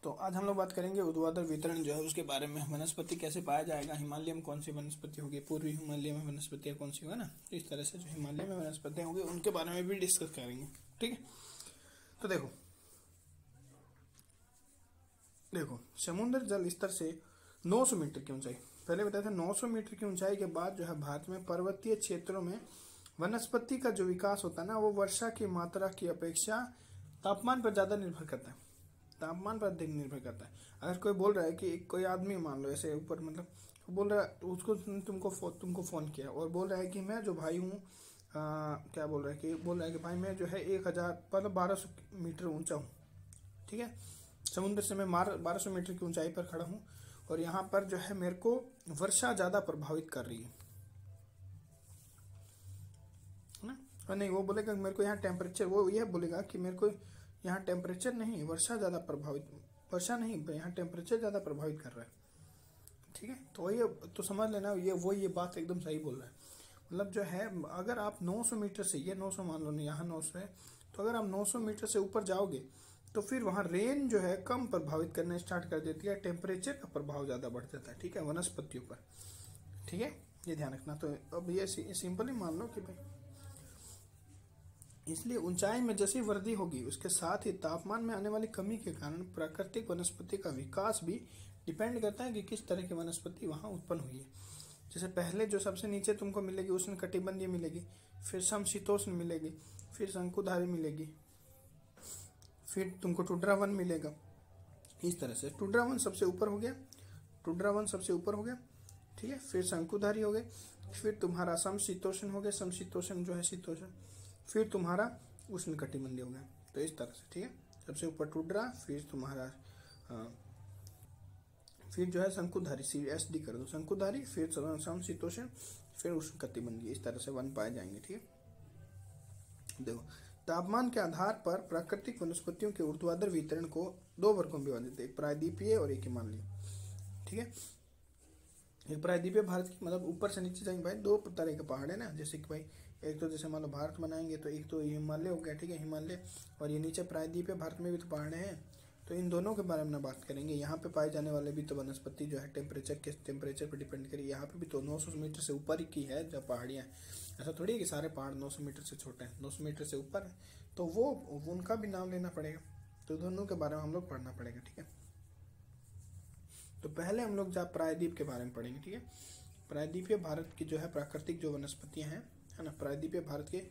तो आज हम लोग बात करेंगे ऊर्ध्वाधर वितरण जो है उसके बारे में। वनस्पति कैसे पाया जाएगा, हिमालय में कौन सी वनस्पति होगी, पूर्वी हिमालय में वनस्पतियाँ कौन सी होगा ना, इस तरह से जो हिमालय में वनस्पतियाँ होंगी उनके बारे में भी डिस्कस करेंगे। ठीक है, तो देखो समुद्र जल स्तर से 900 मीटर की ऊंचाई, पहले बताया था 900 मीटर की ऊंचाई के बाद जो है भारत में पर्वतीय क्षेत्रों में वनस्पति का जो विकास होता है ना, वो वर्षा की मात्रा की अपेक्षा तापमान पर ज्यादा निर्भर करता है। तापमान पर अधिक निर्भर करता है। अगर कोई बोल रहा है कि कोई आदमी मान लो ऐसे ऊपर, मतलब बोल रहा है उसको, तुमको फोन किया और बोल रहा है कि मैं जो भाई हूँ, क्या बोल रहा है कि भाई मैं जो है 1000 मतलब 1200 मीटर ऊंचा हूँ। ठीक है, समुद्र से मैं 1200 मीटर की ऊंचाई पर खड़ा हूँ और यहाँ पर जो है मेरे को वर्षा ज्यादा प्रभावित कर रही है ना। और नहीं, वो बोलेगा मेरे को यहाँ टेम्परेचर, वो यह बोलेगा कि मेरे को यहाँ टेम्परेचर नहीं, वर्षा ज्यादा प्रभावित, वर्षा नहीं, यहाँ टेम्परेचर ज्यादा प्रभावित कर रहा है। ठीक है, तो ये तो समझ लेना, ये बात एकदम सही बोल रहा है। मतलब जो है अगर आप 900 मीटर से, ये 900 मान लो नहीं, यहाँ 900 है, तो अगर आप 900 मीटर से ऊपर जाओगे तो फिर वहाँ रेन जो है कम प्रभावित करना स्टार्ट कर देती है, टेम्परेचर का प्रभाव ज़्यादा बढ़ जाता है। ठीक है, वनस्पतियों पर। ठीक है, ये ध्यान रखना। तो अब ये सिंपली मान लो कि भाई, इसलिए ऊंचाई में जैसी वृद्धि होगी उसके साथ ही तापमान में आने वाली कमी के कारण प्राकृतिक वनस्पति का विकास भी डिपेंड करता है कि किस तरह की वनस्पति वहाँ उत्पन्न हुई है। जैसे पहले जो सबसे नीचे तुमको मिलेगी उष्णकटिबंधीय मिलेगी, फिर समशीतोष्ण मिलेगी, फिर शंकुधारी मिलेगी, फिर तुमको टुंड्रा वन मिलेगा। इस तरह से टुंड्रा वन सबसे ऊपर हो गया, ठीक है, फिर शंकुधारी हो गए, फिर तुम्हारा समशीतोष्ण हो गया, समशीतोष्ण जो है शीतोष्ण, फिर तुम्हारा उष्णकटिबंधीय हो गया। तो इस तरह से, ठीक है, सबसे ऊपर टुंड्रा, फिर तुम्हारा फिर जो है शंकुधारी, CSD कर दो, शंकुधारी, फिर समशीतोष्ण, फिर उष्णकटिबंधीय, इस तरह से वन पाए जाएंगे। ठीक है, देखो तापमान के आधार पर प्राकृतिक वनस्पतियों के ऊर्ध्वाधर वितरण को दो वर्गों में विभाजित है, एक प्रायद्वीपीय और एक हिमालय। ठीक है, एक प्रायद्वीपीय भारत की मतलब ऊपर से नीचे जाएंगे भाई, दो तरह के पहाड़ है ना, जैसे कि भाई एक तो जैसे मान लो भारत बनाएंगे तो एक तो हिमालय हो गया। ठीक है, हिमालय, और ये नीचे प्रायद्वीपीय भारत में भी तो पहाड़ हैं, तो इन दोनों के बारे में बात करेंगे। यहाँ पे पाए जाने वाले भी तो वनस्पति जो है टेम्परेचर पर डिपेंड करिए। यहाँ पे भी तो 900 मीटर से ऊपर ही की है जब पहाड़ियाँ, ऐसा थोड़ी है कि सारे पहाड़ 900 मीटर से छोटे हैं, 900 मीटर से ऊपर है, तो वो उनका भी नाम लेना पड़ेगा। तो दोनों के बारे में हम लोग पढ़ना पड़ेगा। ठीक है, तो पहले हम लोग जब प्रायद्वीप के बारे में पढ़ेंगे। ठीक है, प्रायद्वीपीय भारत की जो है प्राकृतिक जो वनस्पतियां हैं, है ना, प्रायद्वीपीय भारत के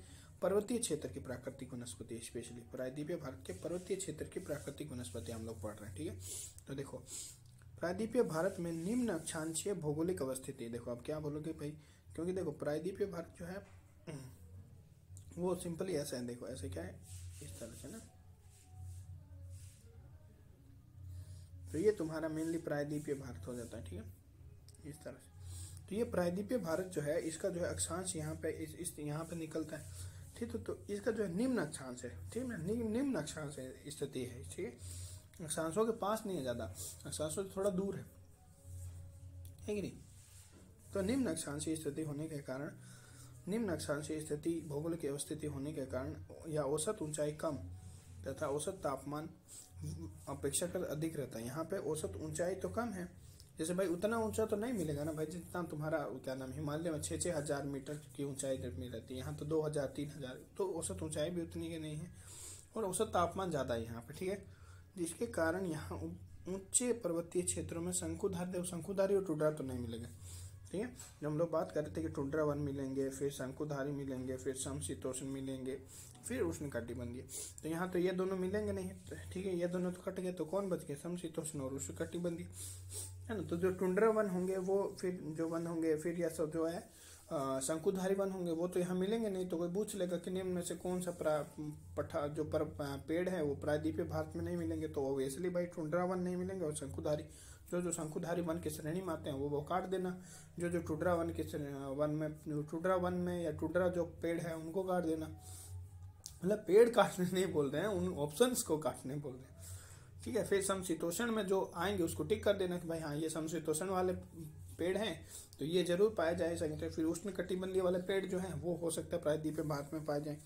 पर्वतीय क्षेत्र की प्राकृतिक वनस्पति, स्पेशली प्रायद्वीपीय भारत के पर्वतीय क्षेत्र की प्राकृतिक वनस्पति हम लोग पढ़ रहे हैं। ठीक है, तो देखो प्रायद्वीपीय भारत में निम्न अक्षांशीय भौगोलिक अवस्थिति, देखो आप क्या बोलोगे भाई, क्योंकि देखो प्रायद्वीपीय भारत जो है वो सिंपली ऐसा है, देखो ऐसे क्या है, इस तरह से ना, तो ये तुम्हारा मेनली प्रायद्वीपीय भारत हो जाता है। ठीक है, इस तरह से। तो ये प्रायद्वीपीय भारत जो है, इसका जो है अक्षांश यहाँ पे इस यहाँ पे निकलता है। ठीक है, तो इसका जो है निम्न अक्षांश है, ठीक है, निम्न अक्षांश है स्थिति है। ठीक है, अक्षांशों के पास नहीं है ज्यादा, अक्षांशों से थोड़ा दूर है कि नहीं। तो निम्न अक्षांशीय स्थिति होने के कारण, निम्न अक्षांशीय स्थिति भौगोलिक अवस्थिति होने के कारण या औसत ऊंचाई कम तथा औसत तापमान अपेक्षाकृत अधिक रहता है। यहाँ पे औसत ऊंचाई तो कम है, जैसे भाई उतना ऊंचा तो नहीं मिलेगा ना भाई, जितना तुम्हारा क्या नाम हिमालय में 6-6 हजार मीटर की ऊंचाई में रहती है, यहाँ तो 2000-3000, तो औसत ऊंचाई भी उतनी की नहीं है और औसत तापमान ज़्यादा है यहाँ पे। ठीक है, जिसके कारण यहाँ ऊंचे पर्वतीय क्षेत्रों में शंकुधारी और टुंड्रा तो नहीं मिलेगा। ठीक है, जब हम लोग बात कर रहे थे कि टुंड्रा वन मिलेंगे, फिर शंकुधारी मिलेंगे, फिर समशीतोष्ण मिलेंगे, फिर उष्णकटिबंधीय, तो यहाँ तो ये दोनों मिलेंगे नहीं। ठीक है, ये दोनों तो कट गए, तो कौन बच गए, समशीतोष्ण और उष्णकटिबंधीय, है ना। तो जो टुंड्रा वन होंगे वो फिर जो वन होंगे, फिर या सब जो है शंकुधारी वन होंगे, वो तो यहाँ मिलेंगे नहीं। तो कोई पूछ लेगा कि निम्न में से कौन सा पेड़ है वो प्रायद्वीपीय भारत में नहीं मिलेंगे, तो ऑब्वियसली भाई टुंड्रा वन नहीं मिलेंगे, और शंकुधारी जो शंकुधारी वन की श्रेणी में आते हैं वो काट देना, जो टुंड्रा वन के टुंड्रा वन में या टुंड्रा जो पेड़ है उनको काट देना। मतलब पेड़ काटने नहीं बोल रहे हैं, उन ऑप्शंस को काटने बोल रहे हैं। ठीक है, फिर समशीतोष्ण में जो आएंगे उसको टिक कर देना कि भाई हाँ ये समशीतोष्ण वाले पेड़ हैं तो ये जरूर पाया जाए सकते हैं। फिर उष्णकटिबंधीय वाले पेड़ जो हैं वो हो सकता है प्रायद्वीपीय भारत में पाए जाए,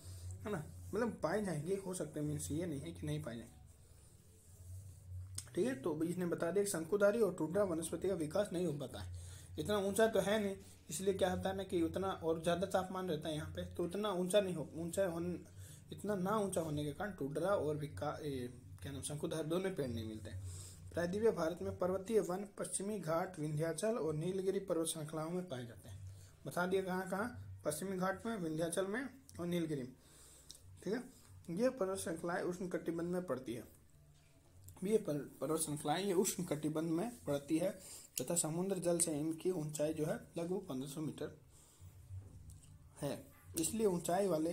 है ना, मतलब पाए जाएंगे, हो सकते हैं, मीन्स ये नहीं है कि नहीं पाए जाएंगे। ठीक है। तो इसने बता दिया कि शंकुधारी और टुंड्रा वनस्पति का विकास नहीं हो पाता है, इतना ऊंचा तो है नहीं, इसलिए क्या होता है ना कि उतना और ज़्यादा तापमान रहता है यहाँ पे, तो उतना ऊंचा नहीं हो इतना ना ऊंचा होने के कारण टुंड्रा और क्या नाम शंकुधारी दोनों पेड़ नहीं मिलते हैं। प्रायद्वीपीय भारत में पर्वतीय वन पश्चिमी घाट, विंध्याचल और नीलगिरी पर्वत श्रृंखलाओं में पाए जाते हैं। बता दिया कहाँ कहाँ, पश्चिमी घाट में, विंध्याचल में और नीलगिरी में, ठीक है। ये पर्वत श्रृंखलाएं उष्ण कटिबंध में पड़ती है, ये पर्वत श्रृंखलाएं ये उष्ण कटिबंध में पड़ती है तथा समुद्र जल से इनकी ऊंचाई जो है लगभग 1500 मीटर है। इसलिए ऊंचाई वाले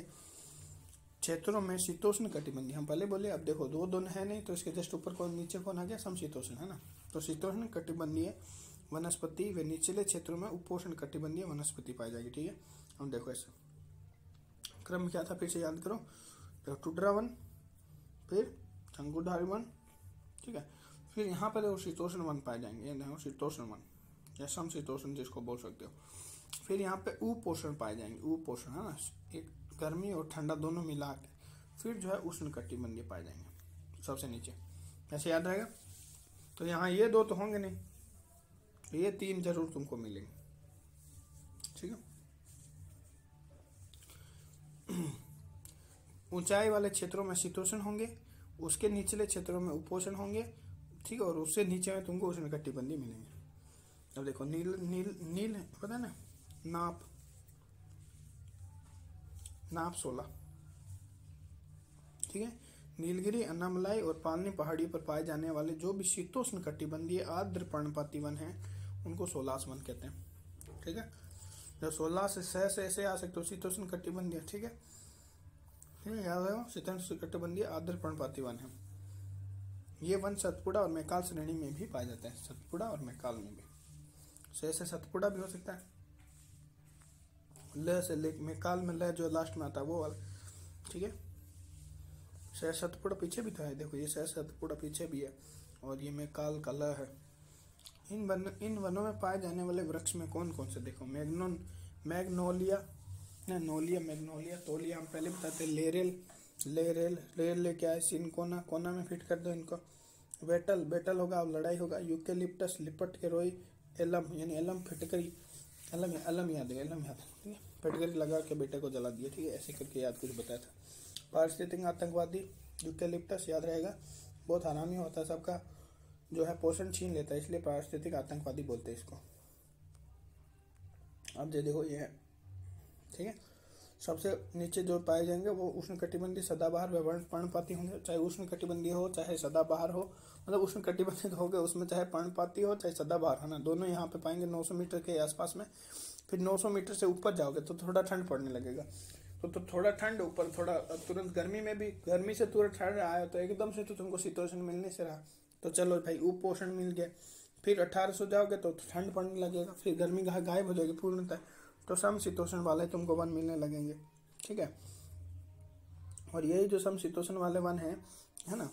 क्षेत्रों में शीतोष्ण कटिबंधीय, हम पहले बोले, अब देखो दो दोनों है नहीं तो इसके जस्ट ऊपर कौन नीचे कौन आ गया, समशीतोष्ण है ना। तो शीतोष्ण कटिबंधीय वनस्पति व निचले क्षेत्रों में उपोष्ण कटिबंधीय वनस्पति पाई जाएगी, ठीक है। हम देखो ऐसा क्रम क्या था, फिर से याद करो। देखो टुंड्रा वन, फिर शंकुधारी वन, ठीक है, फिर यहाँ पर देखो शीतोष्ण वन पाए जाएंगे, ये देखो शीतोष्ण वन या समशीतोष्ण जिसको बोल सकते हो। फिर यहाँ पे उपोष्ण पाए जाएंगे, उपोष्ण है ना, एक गर्मी और ठंडा दोनों मिला के, फिर जो है उष्ण कटिबंधीय पाए जाएंगे सबसे नीचे, ऐसे याद रहेगा। तो यहाँ ये दो तो होंगे नहीं, तो ये तीन जरूर तुमको मिलेंगे, ठीक है। ऊंचाई वाले क्षेत्रों में शीतोष्ण होंगे, उसके निचले क्षेत्रों में उपोष्ण होंगे, ठीक है, और उससे नीचे में तुमको उष्ण कटिबंधीय मिलेंगे। अब देखो नील नील नील पता है ना, नाप 16, ठीक है। नीलगिरी, अन्नामलाई और पालनी पहाड़ी पर पाए जाने वाले जो भी शीतोष्ण कटिबंधीय आर्द्र पर्णपाती वन हैं उनको सोलास वन कहते हैं, ठीक है। जब 16 से 6 से ऐसे आ सकते हो शीतोष्ण कटिबंधीय, ठीक है, याद रखो शीतोष्ण कटिबंधीय आर्द्र पर्णपाती वन है। ये वन सतपुड़ा और मैकाल श्रेणी में भी पाए जाते हैं, सतपुड़ा और मैकाल में भी, से सतपुड़ा भी हो सकता है, ल से मैकाल में ल जो लास्ट में आता है वो वाला, ठीक है। से सतपुड़ा पीछे भी तो है, देखो ये से सतपुड़ा पीछे भी है और ये मैकाल का ल है। इन वनों में पाए जाने वाले वृक्ष में कौन कौन से, देखो मैग्नोलिया, तोलिया हम पहले बताते, लेरेल क्या है, सिनकोना, कोना में फिट कर दो इनको, बेटल होगा, अब लड़ाई होगा, यूकेलिप्टस, लिपट के रोई, एलम यानी एलम फिटकरी, एलम याद है, ठीक है, फिटकरी लगा के बेटे को जला दिया, ठीक है, ऐसे करके याद कुछ बताया था। पारिस्थितिक आतंकवादी, यूकेलिप्टस याद रहेगा, बहुत हरामी होता है, सबका जो है पोषण छीन लेता है, इसलिए पारिस्थितिक आतंकवादी बोलते हैं इसको। अब देखो ये है, ठीक है। सबसे नीचे जो पाए जाएंगे वो उष्ण कटिबंधीय सदाबहार व पर्णपाती होंगे, चाहे उष्ण कटिबंधीय हो चाहे सदाबहार हो, मतलब उष्ण कटिबंधीय हो गए उसमें चाहे पर्णपाती हो चाहे सदाबहार, है ना, दोनों यहाँ पे पाएंगे 900 मीटर के आसपास में। फिर 900 मीटर से ऊपर जाओगे तो थोड़ा ठंड पड़ने लगेगा, तो थोड़ा ठंड ऊपर, थोड़ा तुरंत गर्मी में भी, गर्मी से तुरंत ठंड आया तो एकदम से तो तुमको शीतोष्ण मिलने से रहा, तो चलो भाई उपोष्ण मिल गया। फिर 1800 जाओगे तो ठंड पड़ने लगेगा, फिर गर्मी गायब हो जाएगी पूर्णतः, तो समशीतोष्ण वाले तुमको वन मिलने लगेंगे, ठीक है। और यही जो समशीतोष्ण वाले वन है ना,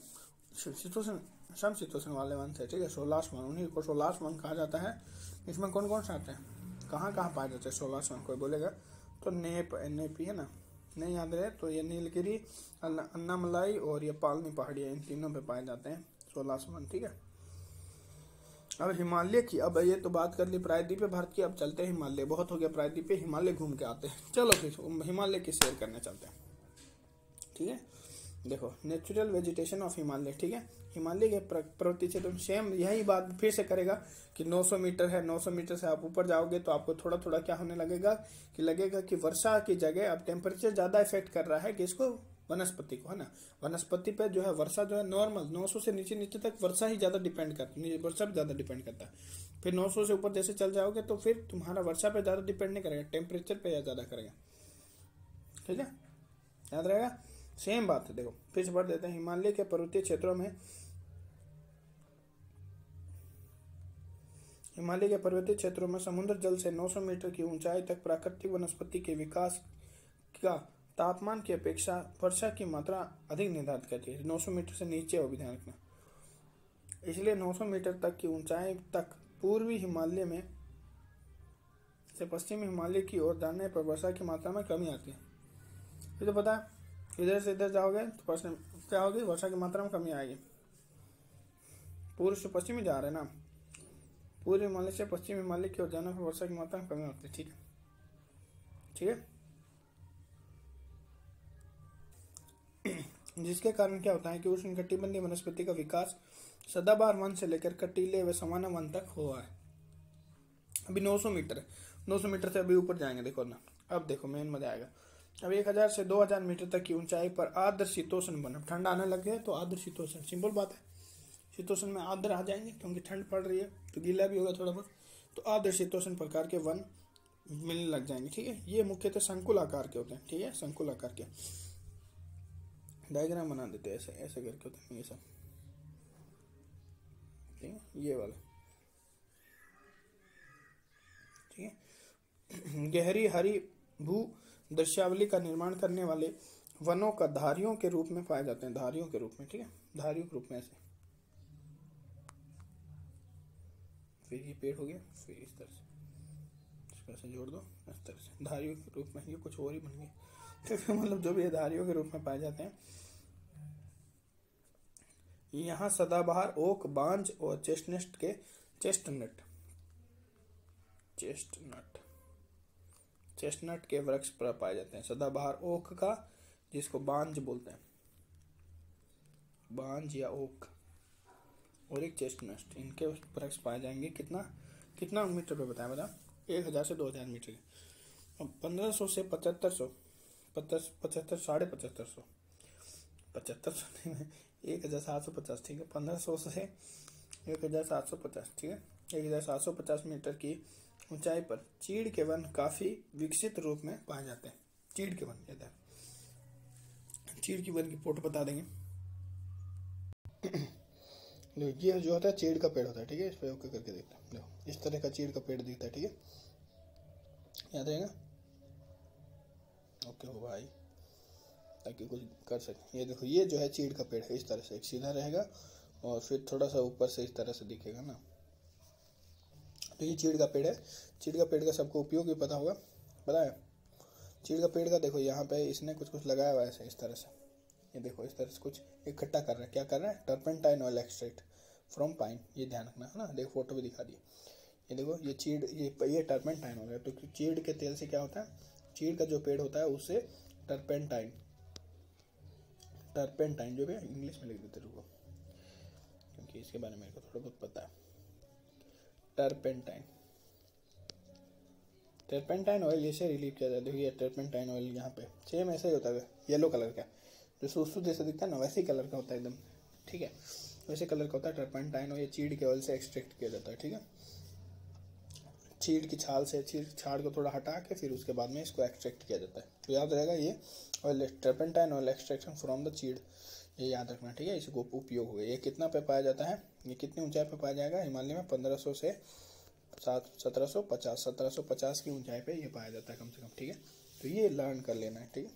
समशीतोष्ण वाले वन थे, ठीक है, सोलास वन, उन्हीं को सोलास वन कहा जाता है। इसमें कौन कौन से आते हैं, कहाँ कहाँ पाए जाते हैं सोलास वन, कोई बोलेगा तो नेपी है ना, नहीं याद रहे तो ये नीलगिरी, अन्नामलाई और ये पालनी पहाड़ियाँ, इन तीनों पे पाए जाते हैं सोलास वन, ठीक है। अब हिमालय की, अब ये तो बात कर ली प्रायद्वीपीय भारत की, अब चलते हैं हिमालय, बहुत हो गया प्रायद्वीपीय, हिमालय घूम के आते हैं, चलो फिर हिमालय की सैर करने चलते हैं, ठीक है। देखो नेचुरल वेजिटेशन ऑफ हिमालय, ठीक है, हिमालय के पर्वतीय क्षेत्र, सेम यही बात फिर से करेगा कि 900 मीटर है, 900 मीटर से आप ऊपर जाओगे तो आपको थोड़ा थोड़ा क्या होने लगेगा कि लगेगा कि वर्षा की जगह अब टेम्परेचर ज्यादा इफेक्ट कर रहा है, किसको, वनस्पति को, है ना। वनस्पति पे जो है वर्षा जो है नॉर्मल 900 से नीचे तक वर्षा ही ज्यादा डिपेंड करती है, वर्षा पे ज्यादा डिपेंड करता है। फिर 900 से ऊपर जैसे चल जाओगे तो फिर तुम्हारा वर्षा पे ज्यादा डिपेंड नहीं करेगा, टेम्परेचर पे ज्यादा करेगा, ठीक है, याद रहेगा, सेम बात है। देखो फिर से पढ़ देते हैं, हिमालय के पर्वतीय क्षेत्रों में, हिमालय के पर्वतीय क्षेत्रों में समुद्र जल से 900 मीटर की ऊंचाई तक प्राकृतिक वनस्पति के विकास का तापमान की अपेक्षा वर्षा की मात्रा अधिक निर्धारित करती है। 900 मीटर से नीचे हो भी ध्यान रखना, इसलिए 900 मीटर तक की ऊंचाई तक पूर्वी हिमालय में से पश्चिमी हिमालय की ओर जाने पर वर्षा की मात्रा में कमी आती है। ये तो पता है, इधर से इधर जाओगे तो क्या होगी, वर्षा की मात्रा में कमी आएगी। पूर्व से पश्चिम में जा रहे हैं ना, पूर्व हिमालय से पश्चिम हिमालय की ओर जाने पर वर्षा की मात्रा में कमी होती है। ठीक है, ठीक है। जिसके कारण क्या होता है कि उष्णकटिबंधीय वनस्पति का विकास सदाबहार वन से लेकर कटीले व सामान्य वन तक हुआ है। अभी 900 मीटर है, 900 मीटर से अभी ऊपर जाएंगे, देखो ना, अब देखो मेन मजा आएगा। अब 1000 से 2000 मीटर तक की ऊंचाई पर आर्द्र शीतोष्ण बना, ठंड आने लग गया तो आर्द्र शीतोष्ण, सिंपल बात है, शीतोष्ण में आर्द्र आ जाएंगे क्योंकि ठंड पड़ रही है तो गीला भी होगा थोड़ा बहुत, तो आर्द्र शीतोष्ण प्रकार के वन मिलने लग जाएंगे। ठीक है, ये मुख्यतः संकुल आकार के होते हैं। ठीक है, संकुल आकार के, डायग्राम बना देते हैं ऐसे ऐसे करके होते हैं ये सब। ठीक है, ये वाला। ठीक है, गहरी हरी भू दृश्यावली का निर्माण करने वाले वनों का धारियों के रूप में पाए जाते हैं, धारियों के रूप में। ठीक है, धारियों के रूप में ऐसे, फिर ये पेड़ हो गया, फिर इस तरह से इसको ऐसे जोड़ दो, इस तरह से धारियों के रूप में, ये कुछ और ही बन गया। तो मतलब जो भी धारियों के रूप में पाए जाते हैं। यहाँ सदाबहार, ओक, बांज और चेस्टनट के वृक्ष पर पाए जाते हैं। सदाबहार ओक का, जिसको बांज बोलते हैं, बांज या ओक, और एक चेस्टनट, इनके वृक्ष पाए जाएंगे। कितना मीटर पे बताया बता, 1000 से 2000 मीटर। अब 1500 से 7500, 7500 नहीं, 1750। ठीक है, 1500 से 1750। ठीक है, 1750 मीटर की ऊंचाई पर चीड़ के वन काफी विकसित रूप में पाए जाते हैं। चीड़ के वन, चीड़ की वन की फोटो बता देंगे। ये जो होता है चीड़ का पेड़ होता है। ठीक है, इस पे ओके करके देखते हैं, देखो इस तरह का चीड़ का पेड़ दिखता है। ठीक है, याद रहेगा, ओके हो भाई, ताकि कुछ कर सके। ये देखो, ये जो है चीड़ का पेड़ है, इस तरह से एक सीधा रहेगा और फिर थोड़ा सा ऊपर से इस तरह से दिखेगा ना, तो ये चीड़ का पेड़ है। चीड़ का पेड़ का सबको उपयोग भी पता होगा, पता है। चीड़ का पेड़ का देखो यहाँ पे इसने कुछ लगाया हुआ है इस तरह से, ये देखो इस तरह से कुछ इकट्ठा कर रहा है। क्या कर रहा है, turpentine oil extract from pine, ये ध्यान रखना है ना। देखो फोटो भी दिखा दी, ये देखो ये चीड़, ये टर्पेंटाइन ऑयल है। तो चीड़ के तेल से क्या होता है, चीड़ का जो पेड़ होता है उससे टर्पेंटाइन जो भी इंग्लिश में लिख देते रुको, क्योंकि इसके बारे में मेरे को थोड़ा बहुत पता है। टर्पेंटाइन ऑयल ऐसे रिलीव किया जाता है। देखिए टर्पेंटाइन ऑयल यहाँ पे सेम ऐसे ही होता है, येलो कलर का, जो सूसू जैसा दिखता है ना, वैसे ही कलर का होता है एकदम। ठीक है, वैसे कलर का होता है टर्पेंटाइन, और ये चीड़ के ऑयल से एक्सट्रैक्ट किया जाता है। ठीक है, चीड़ की छाल से, छाड़ को थोड़ा हटा के फिर उसके बाद में इसको एक्सट्रैक्ट किया जाता है। तो याद रहेगा ये oil, turpentine oil extraction from the चीड़, ये याद रखना। ठीक है, इसको उपयोग हो गया। ये कितना पे पाया जाता है, ये कितनी ऊंचाई पे पाया जाएगा, हिमालय में 1500 से 1750 की ऊंचाई पे ये पाया जाता है कम से कम। ठीक है, तो ये लर्न कर लेना है। ठीक है,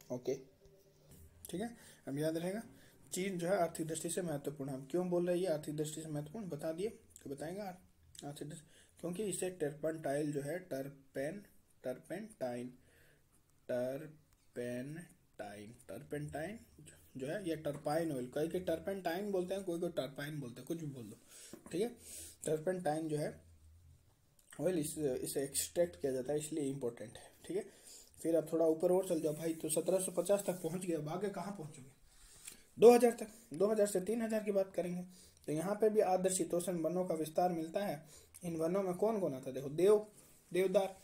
ओके, ठीक है। अब याद रहेगा, चीन जो है आर्थिक दृष्टि से महत्वपूर्ण है। हम क्यों बोल रहे हैं ये आर्थिक दृष्टि से महत्वपूर्ण, बता दिए तो बताएंगे आर्थिक दृष्टि, क्योंकि इसे टर्पेंटाइल जो है, टर्पेंटाइन जो है, ये टर्पाइन ऑयल, कोई टर्पेंटाइन बोलते हैं, कोई टर्पाइन बोलते हैं, कुछ भी बोल दो। ठीक है, टर्पेंटाइन जो है ऑयल, इसे एक्सट्रैक्ट किया जाता है, इसलिए इम्पोर्टेंट है। ठीक है, फिर आप थोड़ा ऊपर और चल जाओ भाई, तो 1750 तक पहुंच गए। अब आगे कहाँ पहुंचोगे, 2000 तक, 2000 से 3000 की बात करेंगे। तो यहाँ पे भी आदर्श शीतोष्ण वनों का विस्तार मिलता है। इन वनों में कौन कौन आता है, देखो देवदार,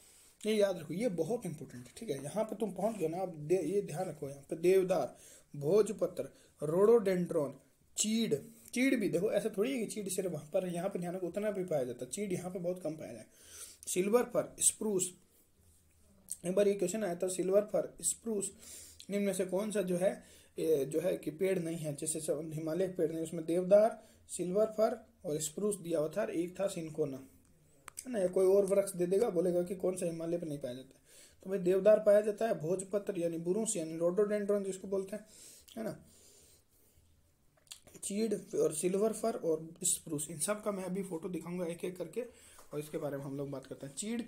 ये याद रखो, ये बहुत इंपॉर्टेंट है। ठीक है, यहाँ पे तुम पहुंच गए ना, अब ये ध्यान रखो, यहाँ पे देवदार, भोजपत्र, रोडोडेंड्रॉन, चीड़ भी देखो, ऐसा थोड़ी है कि चीड़ सिर्फ वहां पर, यहाँ पे ध्यान रखो उतना भी पाया जाता है, चीड़ यहाँ पे बहुत कम पाया जाए। सिल्वर फर, स्प्रूस, एक बार ये क्वेश्चन आया था, सिल्वर फर, स्प्रूस, इनमें में से कौन सा जो है कि पेड़ नहीं है, जैसे हिमालय पेड़ नहीं, उसमें देवदार, सिल्वर फर और स्प्रूस दिया हुआ था, एक था सिनकोना, है ना। या कोई और वृक्ष दे देगा, बोलेगा कि कौन सा हिमालय पे नहीं पाया जाता है, तो भाई देवदार पाया जाता है, भोजपत्र यानी बुरुस यानी रोडोडेंड्रॉन जिसको बोलते हैं, है ना, चीड़ और सिल्वर फर और स्प्रूस, इन सब का मैं अभी फोटो दिखाऊंगा एक एक करके, और इसके बारे में हम लोग बात करते हैं। चीड़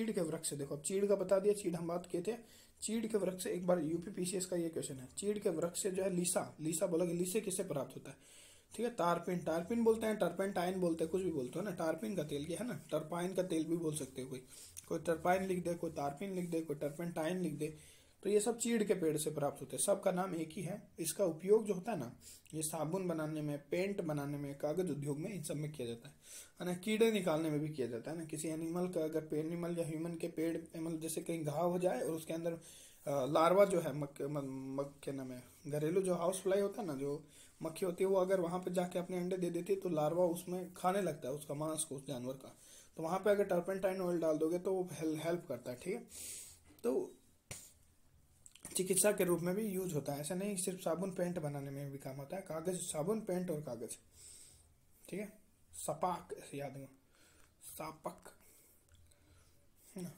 के वृक्ष, देखो अब चीड़ का बता दिया, चीड़ हम बात किए थे। चीड़ के वृक्ष से एक बार यूपीपीसीएस का ये क्वेश्चन है, चीड़ के वृक्ष से जो है लीसा बोला कि लीसे किससे प्राप्त होता है, ठीक है। टारपिन, टारपिन बोलते हैं, टर्पेंटाइन बोलते हैं, कुछ भी बोलते हो ना। टारपिन का तेल क्या है ना, टर्पाइन का तेल भी बोल सकते हो। कोई कोई टर्पाइन लिख दे, कोई टारपिन लिख दे, कोई टर्पेंटाइन लिख दे। तो ये सब चीड़ के पेड़ से प्राप्त होते हैं, सबका नाम एक ही है। इसका उपयोग जो होता है ना, ये साबुन बनाने में, पेंट बनाने में, कागज उद्योग में, इन सब में किया जाता है ना। कीड़े निकालने में भी किया जाता है ना। किसी एनिमल का अगर एनिमल या ह्यूमन के पेड़ एनिमल जैसे कहीं घाव हो जाए और उसके अंदर लार्वा जो है क्या नाम है, घरेलू जो हाउस फ्लाई होता है ना, जो मक्खी होती है, वो अगर वहां पे जाके अपने अंडे दे देती है तो लार्वा उसमें खाने लगता है उसका मांस को, उस जानवर का। तो वहां पे अगर टर्पेंटाइन ऑयल डाल दोगे तो वो हेल्प करता है। ठीक है। तो चिकित्सा के रूप में भी यूज होता है, ऐसा नहीं सिर्फ साबुन पेंट बनाने में भी काम होता है। कागज, साबुन, पेंट और कागज। ठीक है। सपाक याद में, सापक है ना।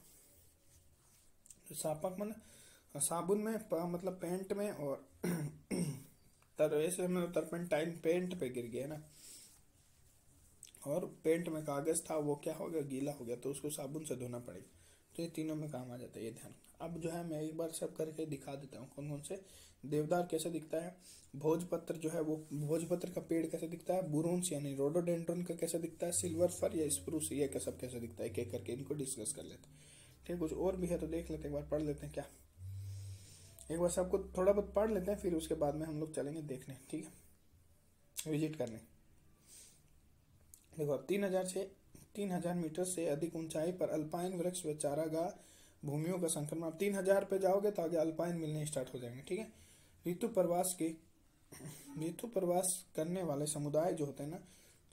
तो सापक मतलब साबुन में मतलब पेंट में, और ऐसे में टर्पेंटाइन पेंट पे गिर गया ना, और पेंट में कागज था, वो क्या हो गया, गीला हो गया, तो उसको साबुन से धोना पड़ेगा। तो ये तीनों में काम आ जाता है, ये ध्यान। अब जो है मैं एक बार सब करके दिखा देता हूँ कौन कौन से। देवदार कैसे दिखता है, भोजपत्र जो है वो, भोजपत्र का पेड़ कैसे दिखता है, बुरोंस यानी रोडोडेंड्रन का कैसे दिखता है, सिल्वर फर या स्प्रूस, ये का सब कैसे दिखता है, एक एक करके इनको डिस्कस कर लेते हैं। ठीक, कुछ और भी है तो देख लेते हैं, एक बार पढ़ लेते हैं क्या। एक बार सबको थोड़ा बहुत पढ़ लेते हैं, फिर उसके बाद में हम लोग चलेंगे देखने। ठीक है, विजिट करने। देखो अब 3,000 मीटर से अधिक ऊंचाई पर अल्पाइन वृक्ष व चारागाह भूमियों का संक्रमण। अब 3,000 पे जाओगे तो आगे अल्पाइन मिलने स्टार्ट हो जाएंगे। ठीक है। ऋतु प्रवास करने वाले समुदाय जो होते हैं ना,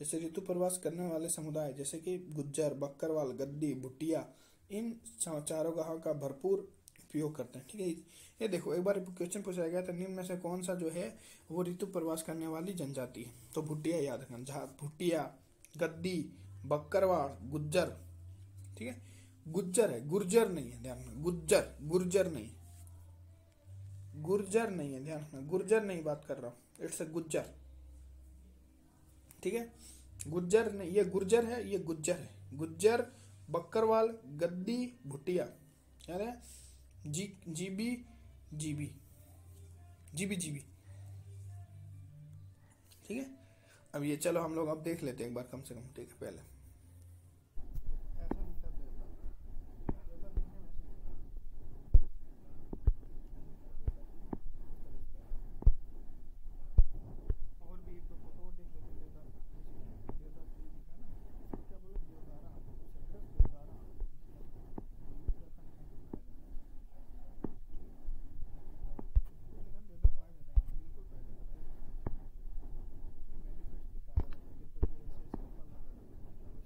जैसे ऋतु प्रवास करने वाले समुदाय जैसे कि गुज्जर, बक्करवाल, गद्दी, भुटिया, इन चारागाहों का भरपूर उपयोग करते हैं। ठीक है। ये देखो एक बार क्वेश्चन पूछा गया था, निम्न में से कौन सा जो है वो ऋतु प्रवास करने वाली जनजाति है, तो भुटिया याद रखना। भुटिया, गद्दी, बक्करवाल, गुज्जर। ठीक है। गुज्जर है, गुर्जर नहीं है, ध्यान रखना। गुज्जर, गुर्जर नहीं, गुर्जर नहीं है, ध्यान रखना। गुर्जर नहीं बात कर रहा हूँ, इट्स अ गुज्जर। ठीक है। गुज्जर नहीं, ये गुर्जर है, ये गुज्जर है। गुज्जर, बक्करवाल, गद्दी, भुटिया, याद है। GB, GB, GB, GB. ठीक है। अब ये चलो हम लोग अब देख लेते हैं एक बार कम से कम। ठीक है। पहले और भी एक दो फोटो और देख लेते हैं देवदार का, जैसे कि देवदार जो दिखा ना, इसको क्या बोलो, देवदारा, सेड्रस देवदारा, ये उत्तराखंड में जो पाया जाता है। ठीक है। ढूंढेगा देवदार पाया जाता है, बिल्कुल पाया जाता है भाई। ठीक है। बेनिफिट्स दिखा रहा है, देखो ये ऐसे इसका फल लगा रहता है।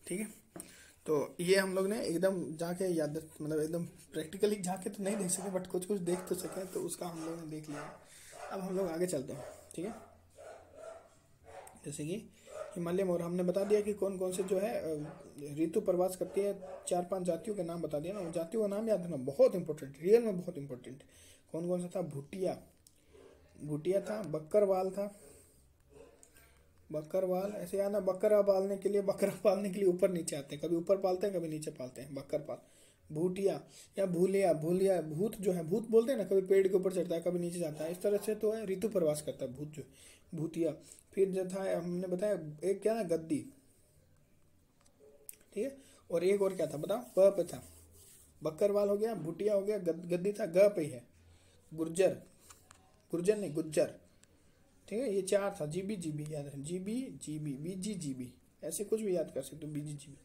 ठीक है। तो ये हम लोग ने एकदम जाके याद, मतलब एकदम प्रैक्टिकली जाके तो नहीं देख सके, बट कुछ कुछ देख तो सके, तो उसका हम लोग ने देख लिया। अब हम लोग आगे चलते हैं, ठीक है। जैसे कि हिमालय मोर हमने बता दिया कि कौन कौन से जो है ऋतु प्रवास करती है, 4-5 जातियों के नाम बता दिया ना। जातियों का नाम याद रखना बहुत इंपॉर्टेंट, रियल में बहुत इंपॉर्टेंट। कौन कौन सा था? भूटिया, भूटिया था, बक्करवाल था, बकरवाल ऐसे याद ना। बकरा पालने के लिए, बकरा पालने के लिए ऊपर नीचे आते हैं, कभी ऊपर पालते हैं कभी नीचे पालते हैं, बकर पाल। भूटिया या भूलिया, भूलिया भूत जो है, भूत बोलते हैं ना, कभी पेड़ के ऊपर चढ़ता है कभी नीचे जाता है, इस तरह से तो है ऋतु प्रवास करता है भूत जो, भूतिया। फिर जो था हमने बताया एक क्या ना, गद्दी, ठीक है। और एक और क्या था बताओ? प पे था, बकरवाल हो गया, भूटिया हो गया, गद्दी था, ग पे है गुर्जर, गुर्जर नहीं गुज्जर, ठीक है। ये 4 था। जीबी, जीबी याद है, जीबी जीबी, बीजी जीबी, ऐसे कुछ भी याद कर सकते हो, बीजी जीबी,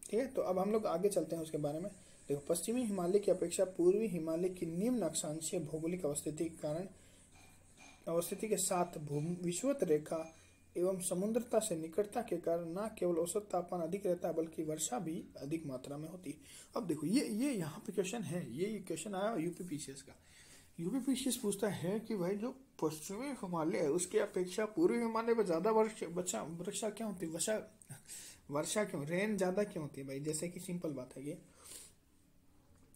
ठीक है। तो अब हम लोग आगे चलते हैं उसके बारे में। देखो, पश्चिमी हिमालय की अपेक्षा पूर्वी हिमालय की निम्न अक्षांशीय भौगोलिक अवस्थिति के कारण, अवस्थिति के साथ विषुवत रेखा एवं समुद्रता से निकटता के कारण न केवल औसत तापमान अधिक रहता है बल्कि वर्षा भी अधिक मात्रा में होती है। अब देखो ये यहाँ पे क्वेश्चन है, ये क्वेश्चन आया यूपीपीसीएस का। यूपीपीसीएस पूछता है कि भाई जो पश्चिमी हिमालय है उसकी अपेक्षा पूर्वी हिमालय में ज्यादा वर्षा क्यों होती है, वर्षा क्यों, रेन ज्यादा क्यों होती है भाई? जैसे कि सिंपल बात है ये,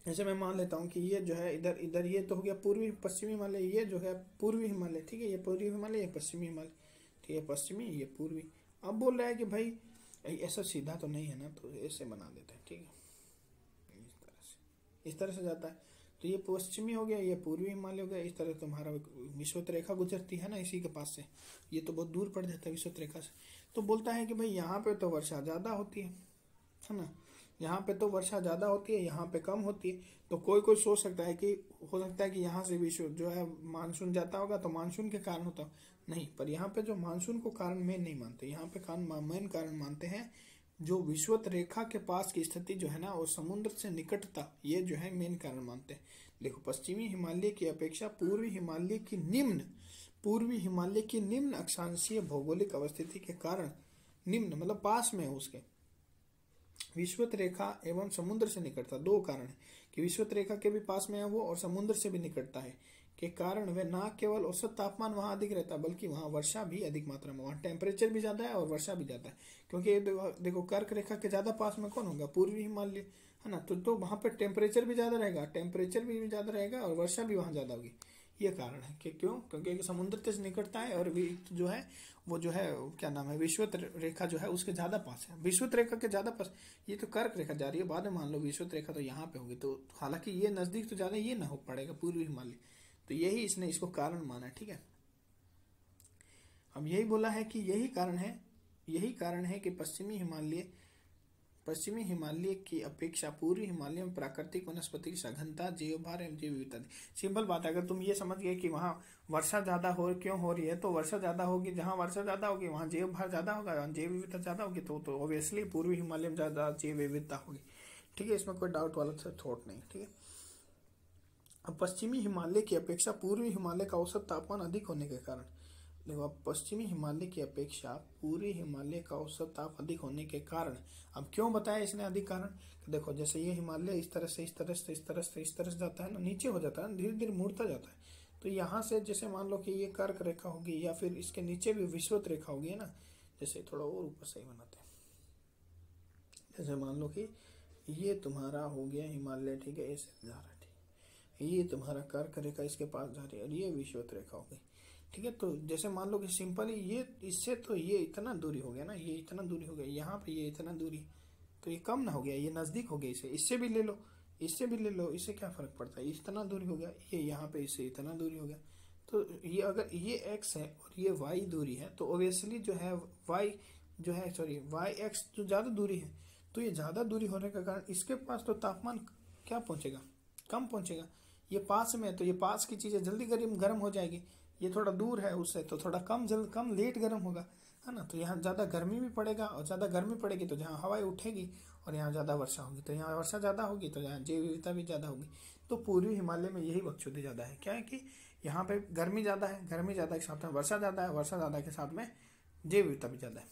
जैसे मैं मान लेता हूँ कि ये जो है इधर इधर, ये तो हो गया पूर्वी पश्चिमी हिमालय, ये जो है पूर्वी हिमालय, ठीक है। ये पूर्वी हिमालय, ये पश्चिमी हिमालय, ठीक है, पश्चिमी ये पूर्वी। अब बोल रहा है कि भाई ऐसा सीधा तो नहीं है ना, तो ऐसे बना देते हैं, ठीक है, इस तरह से जाता है। तो ये पश्चिमी हो गया, ये पूर्वी हिमालय हो गया, इस तरह तुम्हारा विषुवत रेखा गुजरती है ना इसी के पास से, ये तो बहुत दूर पड़ जाता है विषुवत रेखा से। तो बोलता है कि भाई यहाँ पे तो वर्षा ज्यादा होती है ना, यहाँ पे तो वर्षा ज्यादा होती है, यहाँ पे कम होती है। तो कोई कोई सोच सकता है कि हो सकता है कि यहाँ से विश्व जो है मानसून जाता होगा तो मानसून के कारण होता, नहीं। पर यहाँ पे जो मानसून को कारण मेन नहीं मानते, यहाँ पे मेन कारण मानते हैं जो विषुवत रेखा के पास की स्थिति जो है ना, और समुद्र से निकटता, ये जो है मेन कारण मानते हैं। देखो, पश्चिमी हिमालय की अपेक्षा पूर्वी हिमालय की निम्न अक्षांशीय भौगोलिक अवस्थिति के कारण, निम्न मतलब पास में है उसके, विषुवत रेखा एवं समुद्र से निकटता, दो कारण है कि विषुवत रेखा के भी पास में है वो और समुद्र से भी निकटता है, के कारण वे न केवल औसत तापमान वहां अधिक रहता है बल्कि वहां वर्षा भी अधिक मात्रा में, वहां टेम्परेचर भी ज्यादा है और वर्षा भी ज्यादा है। क्योंकि देखो कर्क रेखा के ज्यादा पास में कौन होगा? पूर्वी हिमालय, है ना। तो वहां पे टेम्परेचर भी ज्यादा रहेगा और वर्षा भी वहां ज्यादा होगी। ये कारण है कि क्यों? क्योंकि समुद्र से निकटता है और जो है वो जो है क्या नाम है, विषुवत रेखा जो है उसके ज्यादा पास है, विषुवत रेखा के ज्यादा पास। ये तो कर्क रेखा जा रही है, बाद में मान लो विषुवत रेखा तो यहाँ पे होगी, तो हालांकि ये नजदीक तो ज्यादा ये ना हो पड़ेगा पूर्वी हिमालय, तो यही इसने इसको कारण माना है, ठीक है। अब यही बोला है कि यही कारण है कि पश्चिमी हिमालय की अपेक्षा पूर्वी हिमालय में प्राकृतिक वनस्पति की सघनता, जीवभार एवं जैव विविधता। सिंपल बात है, अगर तुम ये समझ गए कि वहाँ वर्षा ज्यादा क्यों हो रही है, तो वर्षा ज्यादा होगी, जहाँ वर्षा ज्यादा होगी वहाँ जैव भार ज्यादा होगा, जैव विविधता ज्यादा होगी, तो ऑब्वियसली पूर्वी हिमालय में ज्यादा जैव विविधता होगी, ठीक है। इसमें कोई डाउट वाला थॉट नहीं, ठीक है। अब पश्चिमी हिमालय की अपेक्षा पूर्वी हिमालय का औसत तापमान अधिक होने के कारण, देखो अब पश्चिमी हिमालय की अपेक्षा पूर्वी हिमालय का औसत ताप अधिक होने के कारण, अब क्यों बताया इसने अधिक कारण? देखो जैसे ये हिमालय इस तरह से जाता है ना, नीचे हो जाता है, धीरे धीरे मुड़ता जाता है। तो यहाँ से जैसे मान लो कि ये कर्क रेखा होगी या फिर इसके नीचे भी विषुवत रेखा होगी, है ना। जैसे थोड़ा और ऊपर से ही बनाते हैं, जैसे मान लो कि ये तुम्हारा हो गया हिमालय, ठीक है, ऐसे जा रहा है, ये तुम्हारा कर्क रेखा इसके पास जा रही है और ये विषुवत रेखा हो गई, ठीक है। तो जैसे मान लो कि सिंपली ये इससे तो ये इतना दूरी हो गया ना, ये इतना दूरी हो गया, यहाँ पे ये इतना दूरी, तो ये कम ना हो गया, ये नजदीक हो गया, इससे भी ले लो, इससे क्या फर्क पड़ता है, इतना दूरी हो गया, ये यहाँ पे इससे इतना दूरी हो गया। तो ये अगर ये x है और ये y दूरी है, तो ओबियसली जो है y x जो ज्यादा दूरी है, तो ये ज्यादा दूरी होने के कारण इसके पास तो तापमान क्या पहुंचेगा? कम पहुंचेगा। ये पास में है तो ये पास की चीजें जल्दी गर्म हो जाएगी, ये थोड़ा दूर है उससे तो थोड़ा कम लेट गर्म होगा, है ना। तो यहाँ ज्यादा गर्मी भी पड़ेगा और ज्यादा गर्मी पड़ेगी तो जहाँ हवाएं उठेगी और यहाँ ज्यादा वर्षा होगी, तो यहाँ वर्षा ज्यादा होगी तो यहाँ जैव विविधता भी ज्यादा होगी। तो पूर्वी हिमालय में यही बकचोदी ज्यादा है, क्या है कि यहाँ पे गर्मी ज्यादा के साथ में वर्षा ज्यादा है, वर्षा ज्यादा के साथ में जैव विविधता भी ज्यादा है,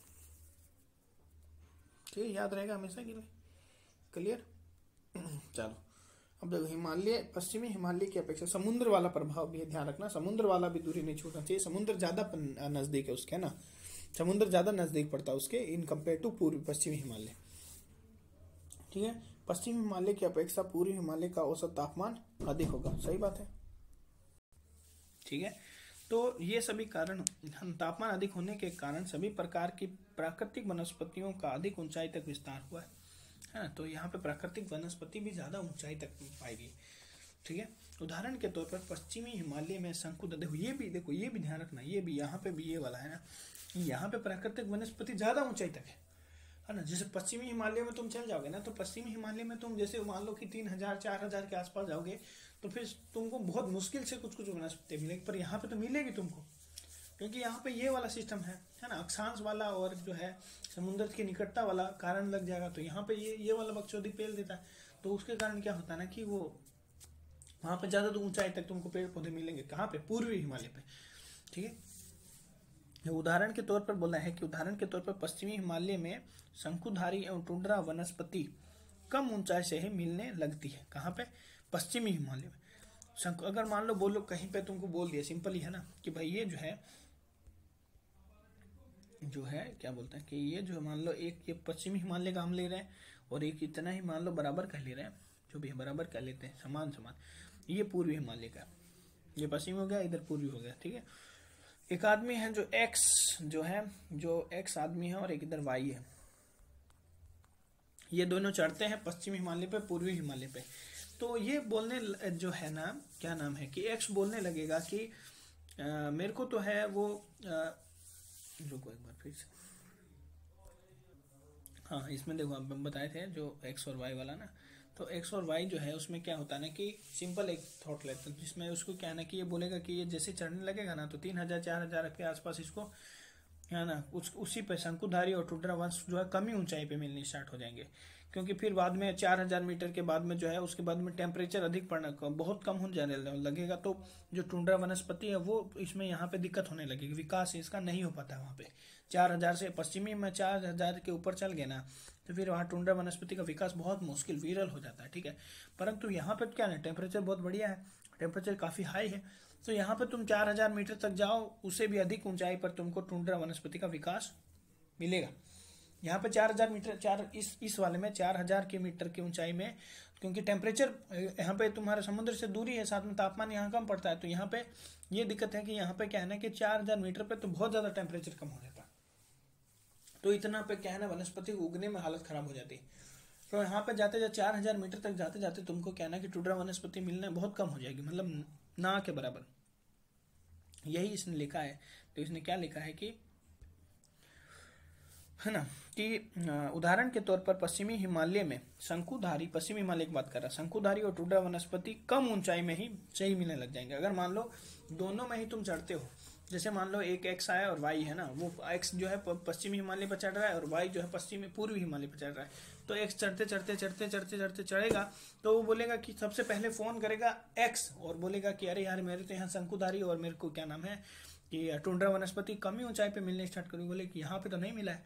ठीक है, याद रहेगा हमेशा के लिए। क्लियर। चलो अब देखो, हिमालय, पश्चिमी हिमालय की अपेक्षा समुद्र वाला प्रभाव भी है, ध्यान रखना, समुद्र वाला भी दूरी नहीं छूटना चाहिए। समुद्र ज्यादा नजदीक है उसके, है ना, समुद्र ज्यादा नजदीक पड़ता है उसके इन कंपेयर टू पूर्वी पश्चिमी हिमालय। ठीक है, पश्चिमी हिमालय की अपेक्षा पूर्वी हिमालय का औसत तापमान अधिक होगा, सही बात है। ठीक है, तो ये सभी कारण, तापमान अधिक होने के कारण सभी प्रकार की प्राकृतिक वनस्पतियों का अधिक ऊंचाई तक विस्तार हुआ है ना, तो यहाँ पे प्राकृतिक वनस्पति भी ज्यादा ऊंचाई तक पाएगी। ठीक है, उदाहरण के तौर पर पश्चिमी हिमालय में शंकुध, देखो ये भी ध्यान रखना, ये भी यहाँ पे भी ये वाला है ना, यहाँ पे प्राकृतिक वनस्पति ज्यादा ऊंचाई तक है ना। जैसे पश्चिमी हिमालय में तुम चल जाओगे ना, तो पश्चिमी हिमालय में तुम जैसे मान लो कि 3000-4000 के आसपास जाओगे, तो फिर तुमको बहुत मुश्किल से कुछ कुछ वनस्पति मिलेगी, पर यहाँ पे तो मिलेगी तुमको, क्योंकि यहाँ पे ये वाला सिस्टम है ना, अक्षांश वाला और जो है समुद्र की निकटता वाला कारण लग जाएगा, तो यहाँ पे ये वाला बकचोदी पेल देता है, तो उसके कारण क्या होता है ना कि वो वहाँ पे ज्यादा ऊंचाई तक तुमको पेड़ पौधे मिलेंगे, कहाँ पे, पूर्वी हिमालय पे। ठीक है, उदाहरण के तौर पर बोला है कि उदाहरण के तौर पर पश्चिमी हिमालय में शंकुधारी एवं टुंड्रा वनस्पति कम ऊंचाई से ही मिलने लगती है। कहाँ पे, पश्चिमी हिमालय में। अगर मान लो बोलो कहीं पे तुमको बोल दिया, सिंपल ही है ना, कि भाई ये जो है क्या बोलते हैं कि ये जो मान लो एक ये पश्चिमी हिमालय का हम ले रहे हैं, और एक इतना ही मान लो बराबर का ले रहे हैं, जो भी बराबर का लेते हैं, समान, ये पूर्वी हिमालय का, ये पश्चिमी हो गया, इधर पूर्वी हो गया। ठीक है, एक आदमी है जो एक्स आदमी है और एक इधर वाई है, ये दोनों चढ़ते हैं पश्चिमी हिमालय पे, पूर्वी हिमालय पे। तो ये बोलने जो है ना, क्या नाम है कि एक्स बोलने लगेगा कि मेरे को तो है वो रुको एक बार फिर से, हाँ इसमें देखो आप बताए थे जो एक्स और वाई वाला ना, तो एक्स और वाई जो है उसमें क्या होता है ना कि सिंपल एक थॉट लेते हैं, जिसमें उसको क्या है ना कि ये बोलेगा कि ये जैसे चढ़ने लगेगा ना, तो 3000-4000 के आसपास इसको है ना उसी पे शंकुधारी और टुंड्रा वंश जो है कम ही ऊंचाई पे मिलने स्टार्ट हो जाएंगे, क्योंकि फिर बाद में 4000 मीटर के बाद में जो है उसके बाद में टेम्परेचर अधिक पड़ना, बहुत कम हो जाने लगेगा, तो जो टुंड्रा वनस्पति है वो इसमें यहाँ पे दिक्कत होने लगेगी, विकास इसका नहीं हो पाता वहाँ पे। 4000 से पश्चिमी में 4000 के ऊपर चल गए ना, तो फिर वहाँ टुंड्रा वनस्पति का विकास बहुत मुश्किल, विरल हो जाता है। ठीक है, परंतु यहाँ पे क्या है, टेम्परेचर बहुत बढ़िया है, टेम्परेचर काफी हाई है, तो यहाँ पे तुम 4000 मीटर तक जाओ, उससे भी अधिक ऊंचाई पर तुमको टुंड्रा वनस्पति का विकास मिलेगा। यहाँ पे 4000 मीटर, इस वाले में 4000 के मीटर की ऊंचाई में, क्योंकि टेम्परेचर यहाँ पे तुम्हारे समुद्र से दूरी है, साथ में तापमान यहाँ कम पड़ता है, तो यहाँ पे ये दिक्कत है कि यहाँ पे क्या है ना कि 4000 मीटर पे तो बहुत ज्यादा टेम्परेचर कम हो जाता है, तो इतना पे क्या है ना वनस्पति उगने में हालत खराब हो जाती है। तो यहाँ पे जाते जाते 4000 मीटर तक जाते जाते तुमको क्या है ना कि टुंड्रा वनस्पति मिलना बहुत कम हो जाएगी, मतलब ना के बराबर। यही इसने लिखा है, तो इसने क्या लिखा है कि है ना कि उदाहरण के तौर पर पश्चिमी हिमालय में शंकुधारी, पश्चिमी हिमालय की बात कर रहा है, शंकुधारी और टुंड्रा वनस्पति कम ऊंचाई में ही सही मिलने लग जाएंगे। अगर मान लो दोनों में ही तुम चढ़ते हो, जैसे मान लो एक एक्स आया और वाई है ना, वो एक्स जो है पश्चिमी हिमालय पर चढ़ रहा है और वाई जो है पश्चिमी पूर्वी हिमालय पर चढ़ रहा है, तो एक्स चढ़ते चढ़ते चढ़ते चढ़ते चढ़ते चढ़ेगा, तो वो बोलेगा कि सबसे पहले फोन करेगा एक्स और बोलेगा कि अरे यार मेरे तो यहाँ शंकुधारी और मेरे को क्या नाम है कि टुंड्रा वनस्पति कम ही ऊंचाई पे मिलने स्टार्ट करूँ, बोले कि यहाँ पे तो नहीं मिला है,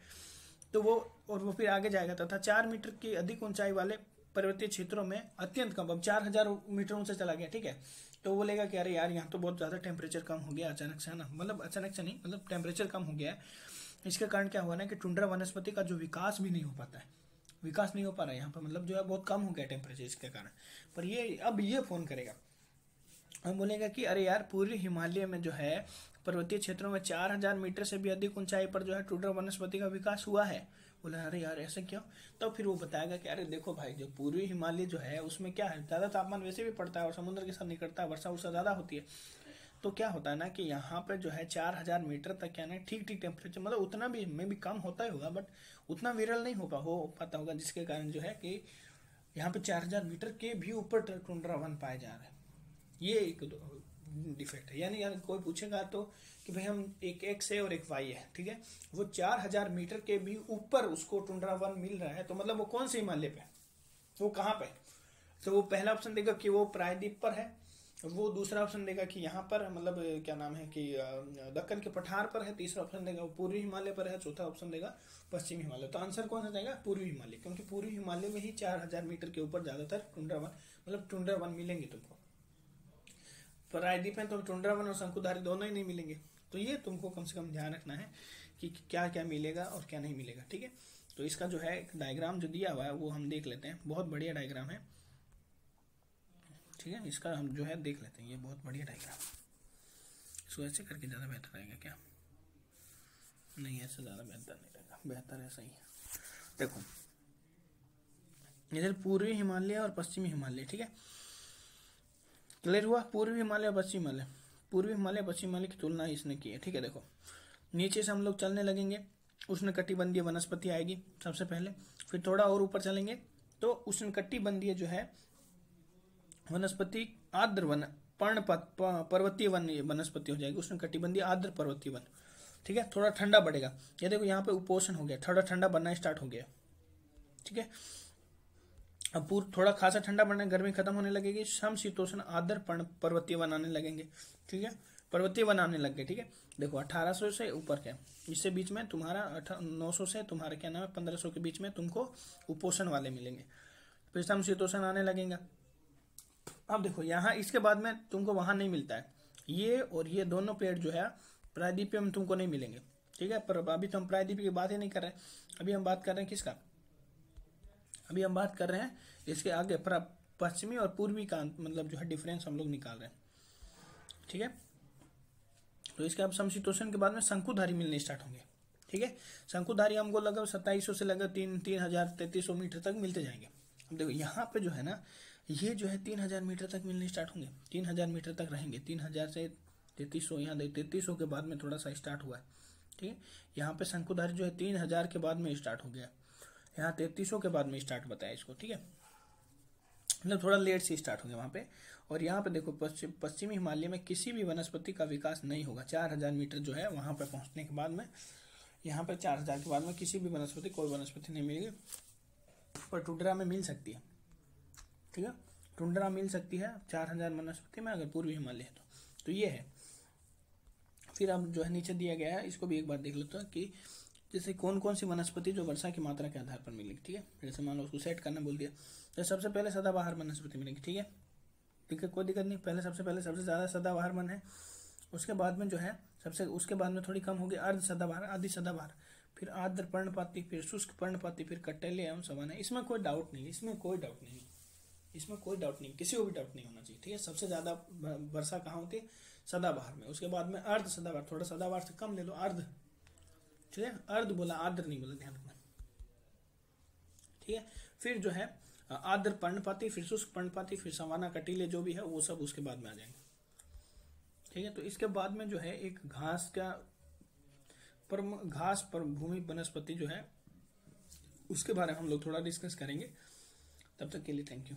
तो वो फिर आगे जाएगा तथा 4 मीटर की अधिक ऊंचाई वाले पर्वतीय क्षेत्रों में अत्यंत कम, अब 4000 मीटर ऊंचा चला गया, ठीक है, तो बोलेगा कि अरे यार यहाँ तो बहुत ज्यादा टेम्परेचर कम हो गया अचानक से, है ना, मतलब अचानक से नहीं, मतलब टेम्परेचर कम हो गया है, इसके कारण क्या हुआ ना कि टुंड्रा वनस्पति का जो विकास भी नहीं हो पाता है, विकास नहीं हो पा रहा है यहाँ पर, मतलब जो है बहुत कम हो गया टेम्परेचर इसके कारण। पर ये अब ये फोन करेगा, हम बोलेगा कि अरे यार पूर्वी हिमालय में जो है पर्वतीय क्षेत्रों में 4000 मीटर से भी अधिक ऊंचाई पर जो है टुंड्रा वनस्पति का विकास हुआ है। बोला अरे यार ऐसा क्यों, तो फिर वो बताएगा कि अरे देखो भाई जो पूर्वी हिमालय जो है उसमें क्या है, ज्यादा तापमान वैसे भी पड़ता है और समुद्र के साथ निकटता है, वर्षा वर्षा ज्यादा होती है, तो क्या होता है ना कि यहाँ पे जो है 4000 मीटर तक क्या ना ठीक ठीक टेम्परेचर, मतलब उतना भी में भी कम होता ही होगा, बट उतना विरल नहीं हो पाता होगा, जिसके कारण जो है कि यहाँ पे 4000 मीटर के भी ऊपर टुंड्रा वन पाए जा रहे हैं। ये एक डिफेक्ट है, यानी यार कोई पूछेगा तो कि भाई हम एक एक्स है और एक वाई है, ठीक है, वो 4000 मीटर के भी ऊपर उसको टुंड्रा वन मिल रहा है, तो मतलब वो कौन से हिमालय पे, वो कहाँ पे, तो वो पहला ऑप्शन देगा कि वो प्रायद्वीप पर है, वो दूसरा ऑप्शन देगा कि यहाँ पर मतलब क्या नाम है कि दक्कन के पठार पर है, तीसरा ऑप्शन देगा वो पूर्वी हिमालय पर है, चौथा ऑप्शन देगा पश्चिमी हिमालय। तो आंसर कौन सा जाएगा? पूर्वी हिमालय, क्योंकि पूर्वी हिमालय में ही 4000 मीटर के ऊपर ज्यादातर टुंड्रा वन मतलब टुंड्रा वन मिलेंगे तुमको। प्रायद्वीप में तो टुंड्रा वन और शंकुधारी दोनों ही नहीं मिलेंगे। तो ये तुमको कम से कम ध्यान रखना है कि क्या क्या मिलेगा और क्या नहीं मिलेगा, ठीक है। तो इसका जो है एक डायग्राम जो दिया हुआ है वो हम देख लेते हैं, बहुत बढ़िया डायग्राम है, ठीक है। इसका हम जो है देख लेते हैं, ये बहुत बढ़िया डायग्राम। इसको ऐसे करके ज़्यादा बेहतर रहेगा क्या? नहीं, ऐसे ज़्यादा बेहतर नहीं रहेगा, बेहतर ऐसा ही है। देखो इधर पूर्वी हिमालय और पश्चिमी हिमालय, ठीक है, क्लियर हुआ? पूर्वी हिमालय और पश्चिमी हिमालय, पूर्वी हिमालय पश्चिमी हिमालय की तुलना इसने की है, ठीक है। देखो नीचे से हम लोग चलने लगेंगे, उष्णकटिबंधीय वनस्पति आएगी सबसे पहले, फिर थोड़ा और ऊपर चलेंगे तो उष्णकटिबंधीय जो है वनस्पति आर्द्र वन पर्वतीय वन वनस्पति हो जाएगी, उष्णकटिबंधीय आर्द्र पर्वतीय वन, ठीक है। थोड़ा ठंडा बढ़ेगा, ये देखो यहाँ पे उपोषण हो गया, थोड़ा ठंडा बनना स्टार्ट हो गया, ठीक है। अब थोड़ा खासा ठंडा बढ़ना, गर्मी खत्म होने लगेगी, समशीतोष्ण आर्द्र पर्वतीय वन आने लगेंगे, ठीक है, पर्वतीय वन आने लग गए, ठीक है। देखो 1800 से ऊपर के, इससे बीच में तुम्हारा 900 से तुम्हारा क्या नाम है 1500 के बीच में तुमको उपोषण वाले मिलेंगे, फिर समशीतोष्ण आने लगेगा। अब देखो यहाँ इसके बाद में तुमको वहां नहीं मिलता है, ये और ये दोनों पेड़ जो है प्रायद्वीपीय में तुमको नहीं मिलेंगे, ठीक है। पर अभी तो हम प्रायद्वीपीय की बात ही नहीं कर रहे हैं, अभी हम बात कर रहे हैं किसका? अभी हम बात कर रहे हैं इसके आगे पश्चिमी और पूर्वी का मतलब जो है डिफरेंस हम लोग निकाल रहे हैं, ठीक है। तो इसके अब समशीतोष्ण के बाद में शंकुधारी मिलने स्टार्ट होंगे, ठीक है। शंकुधारी हमको लगभग 2700 से लगभग 3300 मीटर तक मिलते जाएंगे। अब देखो यहाँ पे जो है ना, ये जो है 3000 मीटर तक मिलने स्टार्ट होंगे, 3000 मीटर तक रहेंगे, 3000 से 3300, यहाँ 3300 के बाद में थोड़ा सा स्टार्ट हुआ है, ठीक है। यहाँ पे शंकुधारी जो है 3000 के बाद में स्टार्ट हो गया, यहाँ 3300 के बाद में स्टार्ट बताया इसको, ठीक है, मतलब थोड़ा लेट से स्टार्ट हो गया वहाँ पे। और यहाँ पे देखो पश्चिमी हिमालय में किसी भी वनस्पति का विकास नहीं होगा, 4000 मीटर जो है वहाँ पे पहुँचने के बाद में, यहाँ पे 4000 के बाद में किसी भी वनस्पति कोई वनस्पति नहीं मिलेगी, पर टुंड्रा में मिल सकती है, ठीक है, टुंड्रा मिल सकती है 4000 वनस्पति में अगर पूर्वी हिमालय है तो ये है। फिर अब जो है नीचे दिया गया है, इसको भी एक बार देख लेते हैं कि जैसे कौन कौन सी वनस्पति जो वर्षा की मात्रा के आधार पर मिलेगी, ठीक है। जैसे मान लो उसको सेट करना बोल दिया, तो सबसे पहले सदाबहार वनस्पति मिलेगी, ठीक है, ठीक है, कोई दिक्कत नहीं। पहले सबसे ज़्यादा सदाबहार वन है, उसके बाद में जो है उसके बाद में थोड़ी कम होगी अर्ध सदाबहार, आदि सदाबहार, फिर आर्द्र पर्णपाती, फिर शुष्क पर्णपाती, फिर कटेले एवं सवाना। इसमें कोई डाउट नहीं, इसमें कोई डाउट नहीं, इसमें कोई डाउट नहीं, किसी को भी डाउट नहीं होना चाहिए, ठीक है। सबसे ज़्यादा वर्षा कहाँ होती है? सदाबहार में। उसके बाद में अर्ध सदाबहार, थोड़ा सदाबहार से कम ले लो, अर्ध, ठीक है, अर्ध बोला, आर्द्र नहीं बोला, ध्यान रखना, ठीक है। फिर जो है आर्द्र पर्णपाती, फिर शुष्क पर्णपाती, फिर सवाना, कटीले जो भी है वो सब उसके बाद में आ जाएंगे, ठीक है। तो इसके बाद में जो है एक घास पर भूमि वनस्पति जो है उसके बारे में हम लोग थोड़ा डिस्कस करेंगे। तब तक के लिए थैंक यू।